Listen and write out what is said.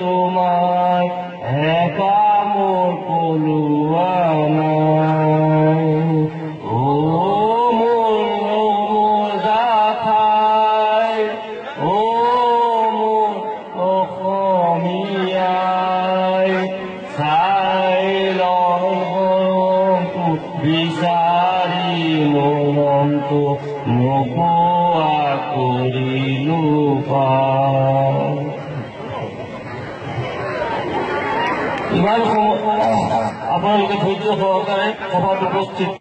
তোমাৰ একা মোৰ কলুয়া নাই ও মোৰ জাথাই ও মোৰ অসমীয়াই চাই লয়টো বিচাৰি মনটো নোপোৱা কৰিলো পাই। ইমান আপোনালোকে ধৈৰ্য সহকাৰে সভাত উপস্থিত